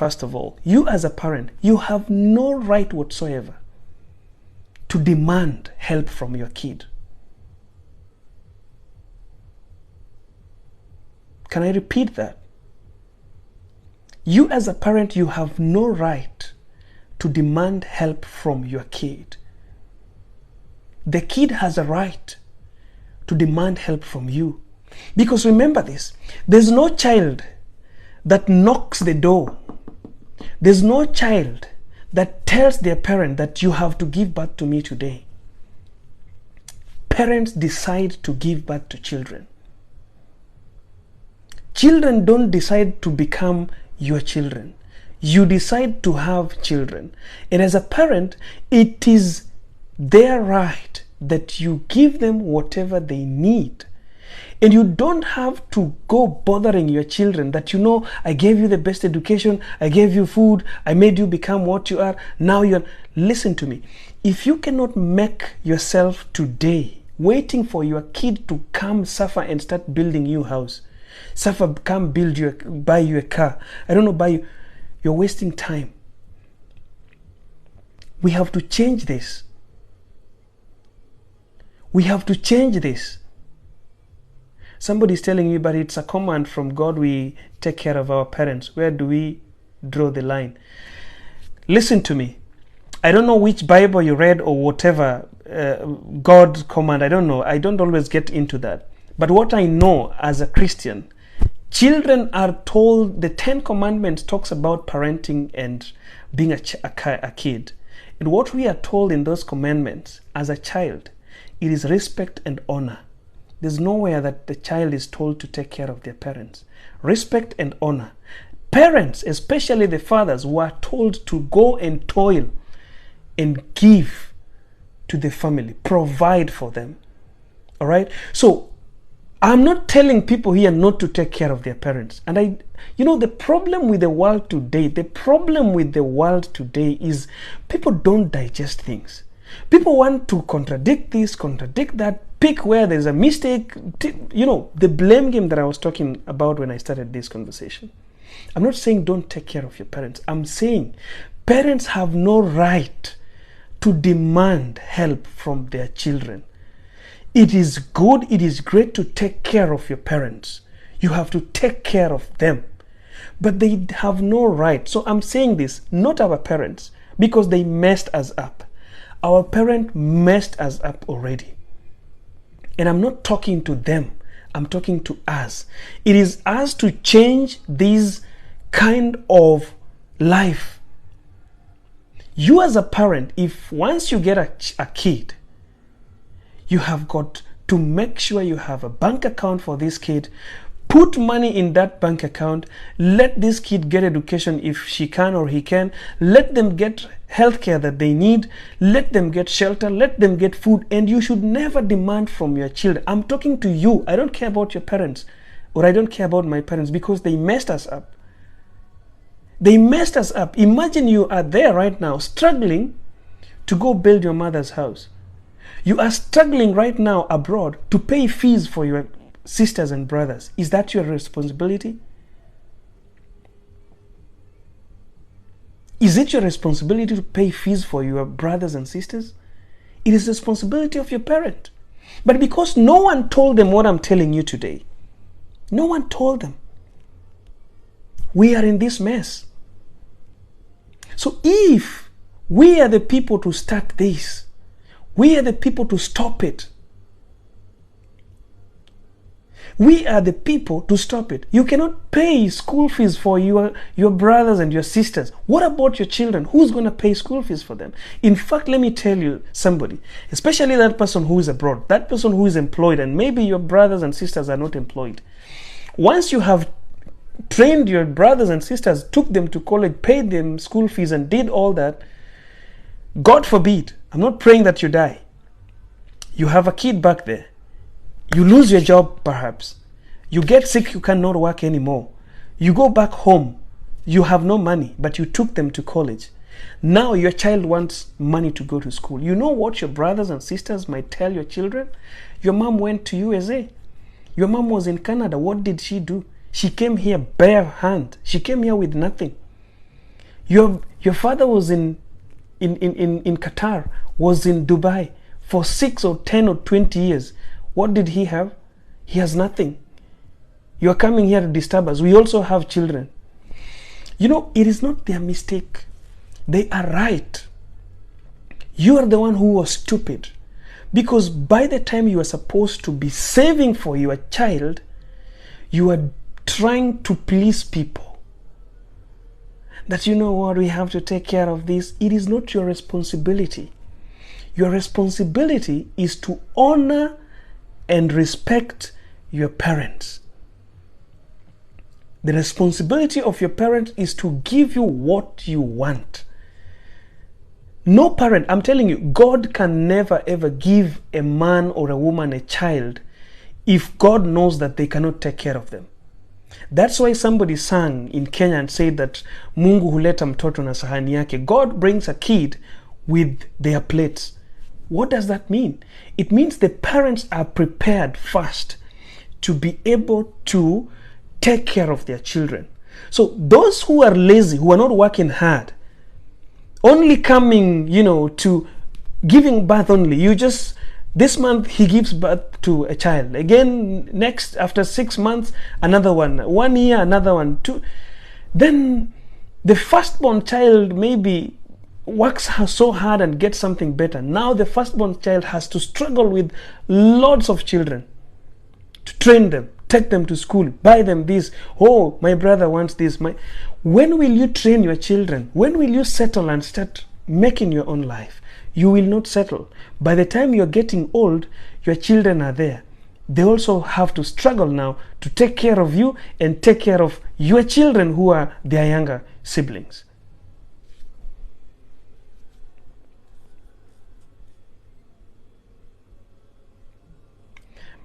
First of all, you as a parent, you have no right whatsoever to demand help from your kid. Can I repeat that? You as a parent, you have no right to demand help from your kid. The kid has a right to demand help from you. Because remember this, there's no child that knocks the door. There's no child that tells their parent that you have to give birth to me today. Parents decide to give birth to children. Children don't decide to become your children. You decide to have children. And as a parent, it is their right that you give them whatever they need. And you don't have to go bothering your children that, I gave you the best education, I gave you food, I made you become what you are. Now you're... Listen to me. If you cannot make yourself today waiting for your kid to come suffer and start building you a house, suffer, come buy you a car, you're wasting time. We have to change this. We have to change this. Somebody's telling you, but it's a command from God, we take care of our parents. Where do we draw the line? Listen to me. I don't know which Bible you read or whatever, God's command, I don't know. I don't always get into that. But what I know as a Christian, children are told, the 10 Commandments talks about parenting and being a kid. And what we are told in those commandments as a child, it is respect and honor. There's nowhere that the child is told to take care of their parents. Respect and honor. Parents, especially the fathers, were told to go and toil and give to the family, provide for them. All right? So, I'm not telling people here not to take care of their parents. And the problem with the world today is people don't digest things. People want to contradict this, contradict that, pick where there's a mistake. The blame game that I was talking about when I started this conversation. I'm not saying don't take care of your parents. I'm saying parents have no right to demand help from their children. It is good, it is great to take care of your parents. You have to take care of them. But they have no right. So I'm saying this, not our parents, because they messed us up. Our parents messed us up already. And I'm not talking to them. I'm talking to us. It is us to change this kind of life. You as a parent, if once you get a kid, you have got to make sure you have a bank account for this kid. Put money in that bank account. Let this kid get education if she can or he can. Let them get healthcare that they need. Let them get shelter. Let them get food. And you should never demand from your children. I'm talking to you. I don't care about your parents, or I don't care about my parents, because they messed us up. They messed us up. Imagine you are there right now struggling to go build your mother's house. You are struggling right now abroad to pay fees for your sisters and brothers. Is that your responsibility? Is it your responsibility to pay fees for your brothers and sisters? It is the responsibility of your parent. But because no one told them what I'm telling you today, no one told them, we are in this mess. So if we are the people to start this, we are the people to stop it. We are the people to stop it. You cannot pay school fees for your brothers and your sisters. What about your children? Who's going to pay school fees for them? In fact, let me tell you somebody, especially that person who is abroad, that person who is employed, and maybe your brothers and sisters are not employed. Once you have trained your brothers and sisters, took them to college, paid them school fees and did all that, God forbid, I'm not praying that you die. You have a kid back there. You lose your job perhaps. You get sick, you cannot work anymore. You go back home. You have no money, but you took them to college. Now your child wants money to go to school. You know what your brothers and sisters might tell your children? Your mom went to USA. Your mom was in Canada. What did she do? She came here bare hand. She came here with nothing. Your father was in Qatar, was in Dubai for 6 or 10 or 20 years. What did he have? He has nothing. You are coming here to disturb us. We also have children. You know, it is not their mistake. They are right. You are the one who was stupid. Because by the time you are supposed to be saving for your child, you are trying to please people. That, you know what, we have to take care of this. It is not your responsibility. Your responsibility is to honor and respect your parents. The responsibility of your parents is to give you what you want. No parent, I'm telling you, God can never ever give a man or a woman a child if God knows that they cannot take care of them. That's why somebody sang in Kenya and said that Mungu huleta mtoto na sahani yake. God brings a kid with their plates. What does that mean? It means the parents are prepared first to be able to take care of their children. So those who are lazy, who are not working hard, only coming, you know, to giving birth only, you just, this month he gives birth to a child. Again, next, after 6 months, another one. 1 year, another one. 2. Then the firstborn child maybe works so hard and gets something better. Now the firstborn child has to struggle with lots of children to train them, take them to school, buy them this. Oh, my brother wants this. When will you train your children? When will you settle and start making your own life? You will not settle. By the time you're getting old, your children are there. They also have to struggle now to take care of you and take care of your children who are their younger siblings.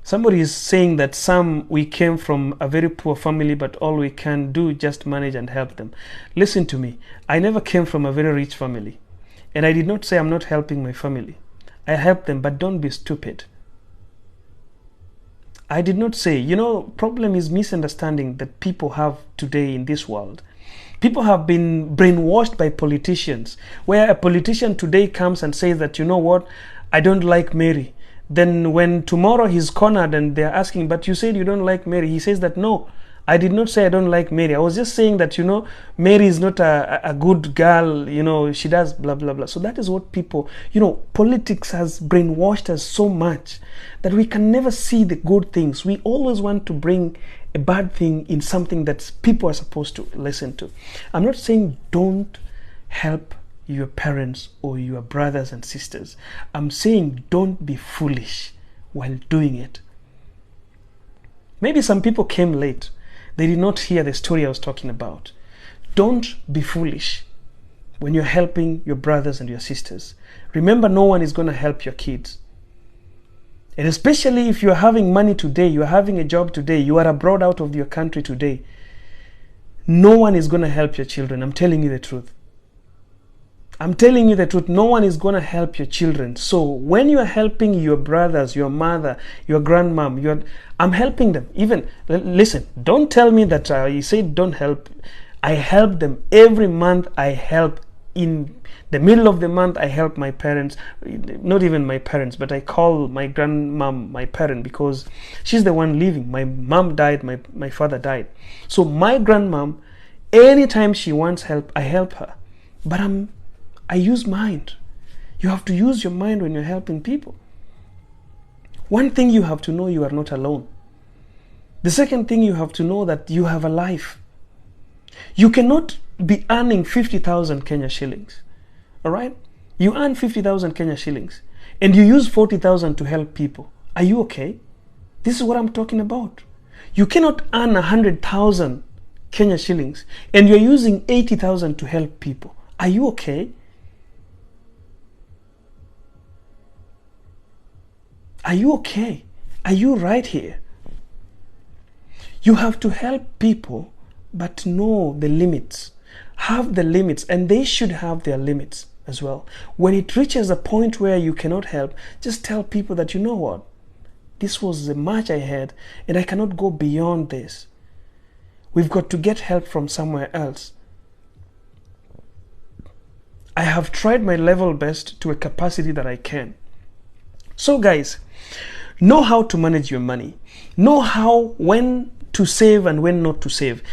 Somebody is saying that we came from a very poor family, but all we can do just manage and help them. Listen to me. I never came from a very rich family. And I did not say I'm not helping my family. I help them, but don't be stupid. I did not say, you know, problem is misunderstanding that people have today in this world. People have been brainwashed by politicians, where a politician today comes and says that, you know what, I don't like Mary. Then when tomorrow he's cornered and they're asking, but you said you don't like Mary, he says that, no, I did not say I don't like Mary. I was just saying that, you know, Mary is not a good girl, you know, she does blah, blah, blah. So that is what people, you know, politics has brainwashed us so much that we can never see the good things. We always want to bring a bad thing in something that people are supposed to listen to. I'm not saying don't help your parents or your brothers and sisters. I'm saying don't be foolish while doing it. Maybe some people came late. They did not hear the story I was talking about. Don't be foolish when you're helping your brothers and your sisters. Remember, no one is going to help your kids. And especially if you're having money today, you're having a job today, you are abroad out of your country today, no one is going to help your children. I'm telling you the truth. I'm telling you the truth. No one is going to help your children. So when you are helping your brothers, your mother, your grandmom, I'm helping them. Even, listen, don't tell me that you say don't help. I help them every month. I help in the middle of the month. I help my parents, not even my parents, but I call my grandmom my parent because she's the one living. My mom died, my father died. So my grandmom, anytime she wants help, I help her. But I use mind. You have to use your mind when you're helping people. One thing you have to know, you are not alone. The second thing you have to know that you have a life. You cannot be earning 50,000 Kenya shillings. All right? You earn 50,000 Kenya shillings and you use 40,000 to help people. Are you okay? This is what I'm talking about. You cannot earn 100,000 Kenya shillings and you're using 80,000 to help people. Are you okay? Are you okay? Are you right here? You have to help people, but know the limits. Have the limits, and they should have their limits as well. When it reaches a point where you cannot help, just tell people that, you know what? This was the much I had, and I cannot go beyond this. We've got to get help from somewhere else. I have tried my level best to a capacity that I can. So guys, know how to manage your money. Know how when to save and when not to save.